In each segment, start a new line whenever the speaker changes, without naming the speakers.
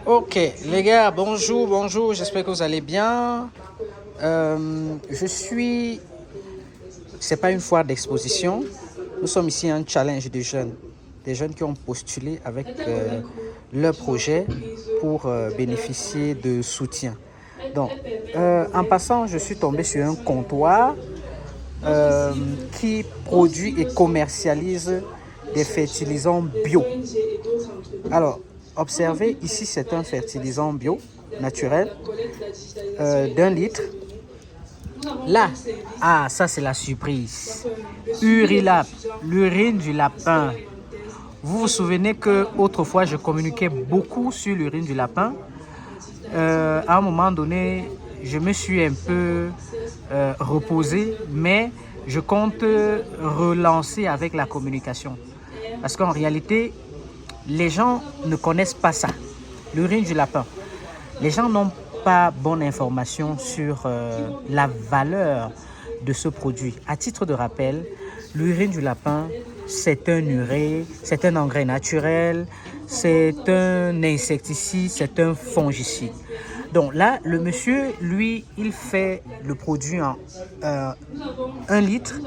Ok, les gars, bonjour, bonjour, j'espère que vous allez bien. C'est pas une foire d'exposition, nous sommes ici à un challenge de jeunes, des jeunes qui ont postulé avec leur projet pour bénéficier de soutien. Donc, en passant, je suis tombé sur un comptoir qui produit et commercialise des fertilisants bio. Alors, observez, ici c'est un fertilisant bio, naturel, d'1 litre. Là, ça c'est la surprise. Urilap, l'urine du lapin. Vous vous souvenez que autrefois je communiquais beaucoup sur l'urine du lapin. À un moment donné, je me suis un peu reposé, mais je compte relancer avec la communication. Parce qu'en réalité, les gens ne connaissent pas ça, l'urine du lapin. Les gens n'ont pas bonne information sur la valeur de ce produit. À titre de rappel, l'urine du lapin, c'est un urée, c'est un engrais naturel, c'est un insecticide, c'est un fongicide. Donc là, le monsieur, lui, il fait le produit en 1 litre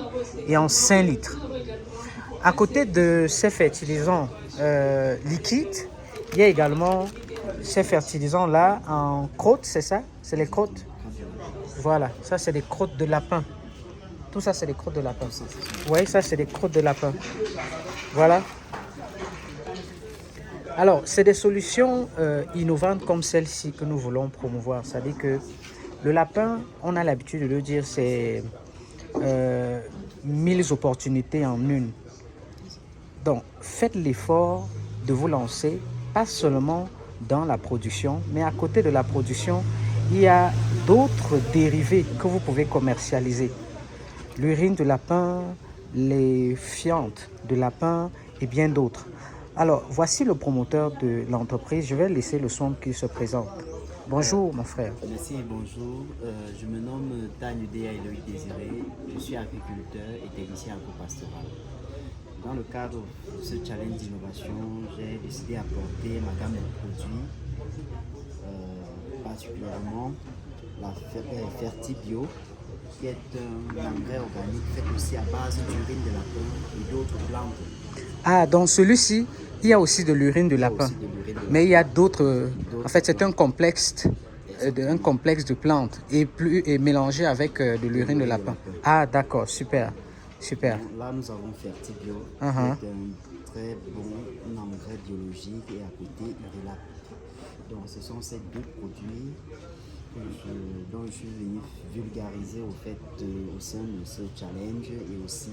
et en 5 litres. À côté de ces fertilisants liquides, il y a également ces fertilisants-là en crottes, c'est ça? C'est les crottes? Voilà, ça c'est des crottes de lapin. Tout ça c'est des crottes de lapin. Oui, ça c'est des crottes de lapin. Voilà. Alors, c'est des solutions innovantes comme celle-ci que nous voulons promouvoir. C'est-à-dire que le lapin, on a l'habitude de le dire, c'est 1000 opportunités en une. Donc, faites l'effort de vous lancer, pas seulement dans la production, mais à côté de la production, il y a d'autres dérivés que vous pouvez commercialiser. L'urine de lapin, les fientes de lapin et bien d'autres. Alors, voici le promoteur de l'entreprise. Je vais laisser le son qui se présente. Bonjour, mon frère.
Merci et bonjour. Je me nomme Tanyudea Eloïc Désiré. Je suis agriculteur et technicien agropastoral. Dans le cadre de ce challenge d'innovation, j'ai décidé d'apporter ma gamme de produits, particulièrement la Fertibio, qui est un engrais organique fait aussi à base d'urine de lapin et d'autres plantes.
Ah, dans celui-ci, il y a aussi de l'urine de lapin. Mais il y a d'autres. En fait, c'est un complexe de plantes et mélangé avec de l'urine de lapin. Ah, d'accord, super. Super.
Donc, là, nous avons Fertibio, qui est un très bon engrais biologique et à côté, Urilap. Donc, ce sont ces deux produits dont je suis venu vulgariser au sein de ce challenge. Et aussi,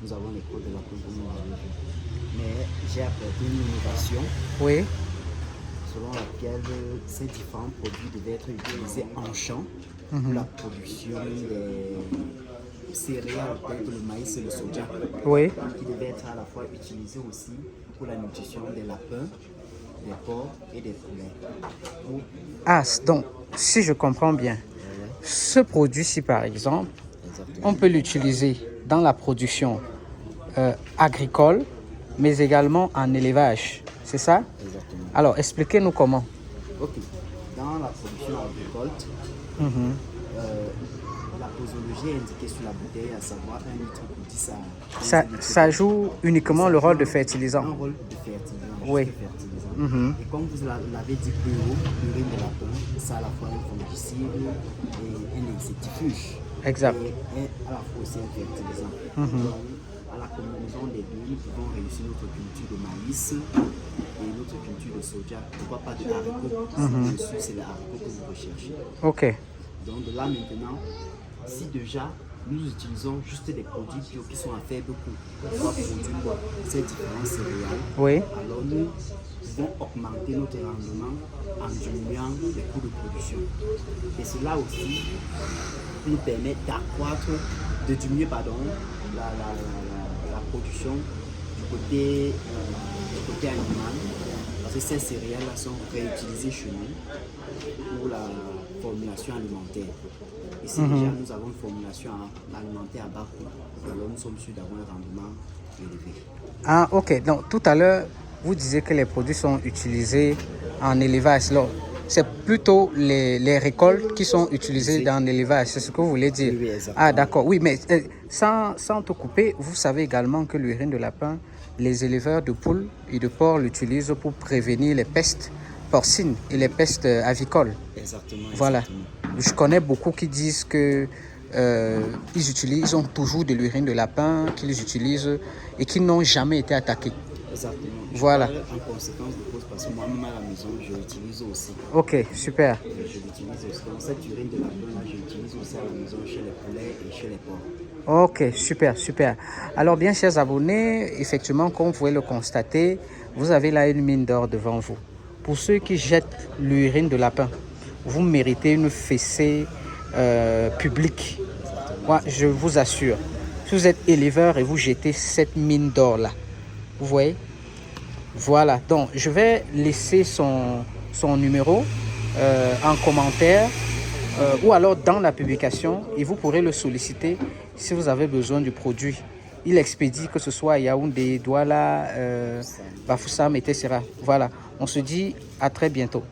nous avons les codes de la composition. Mais j'ai apporté une innovation.
Oui.
Selon laquelle ces différents produits devaient être utilisés en champ pour la production des céréales telles que le maïs et le soja.
Oui.
Qui devaient être à la fois utilisés aussi pour la nutrition des lapins, des porcs et des poulets.
Ah, donc, si je comprends bien, ce produit-ci, par exemple, on peut l'utiliser dans la production agricole, mais également en élevage. C'est ça?
Exactement.
Alors, expliquez-nous comment.
Ok. Dans la production agricole, la posologie est indiquée sur la bouteille, à savoir 1 litre pour 10 à 15 litres.
Ça joue uniquement le rôle de fertilisant.
Un rôle de fertilisant.
Oui.
Et comme vous l'avez dit plus haut, l'urine de lapin, c'est à la fois un fongicide et un insectifuge.
Exact.
Et à la fois aussi un fertilisant. Donc, à la combinaison des deux, nous pouvons réussir notre culture de maïs et notre culture de soja. Pourquoi pas de haricots? Bien sûr, c'est les haricots que vous recherchez.
Ok.
Donc, de là maintenant, si déjà nous utilisons juste des produits bio qui sont à faible coût pour produire ces différents céréales,
Oui.
alors nous pouvons augmenter notre rendement en diminuant les coûts de production. Et cela aussi nous permet de diminuer la production du côté animal, parce que ces céréales-là sont réutilisées chez nous pour la formulation alimentaire. Et si déjà nous avons une formulation alimentaire à bas coût, alors nous sommes sûrs d'avoir un rendement élevé.
Ah, ok. Donc, tout à l'heure, vous disiez que les produits sont utilisés en élevage. C'est plutôt les récoltes qui sont utilisées dans l'élevage, c'est ce que vous voulez dire?
Oui, exactement.
Ah, d'accord. Oui, mais sans te couper, vous savez également que l'urine de lapin, les éleveurs de poules et de porcs l'utilisent pour prévenir les pestes porcines et les pestes avicoles.
Exactement.
Voilà. Je connais beaucoup qui disent que ils ont toujours de l'urine de lapin qu'ils utilisent et qui n'ont jamais été attaqués.
Exactement.
Voilà.
En conséquence de cause, parce que moi-même à la maison, je l'utilise aussi.
Ok, super.
Je l'utilise aussi. Donc cette urine de lapin, je l'utilise aussi à la maison chez les poulets et chez les porcs.
Ok, super, super. Alors bien, chers abonnés, effectivement, comme vous pouvez le constater, vous avez là une mine d'or devant vous. Pour ceux qui jettent l'urine de lapin, vous méritez une fessée publique. Moi, je vous assure, si vous êtes éleveur et vous jetez cette mine d'or là, vous voyez? Voilà, donc je vais laisser son numéro en commentaire ou alors dans la publication et vous pourrez le solliciter si vous avez besoin du produit. Il expédie que ce soit à Yaoundé, Douala, Bafoussam, etc. Voilà, on se dit à très bientôt.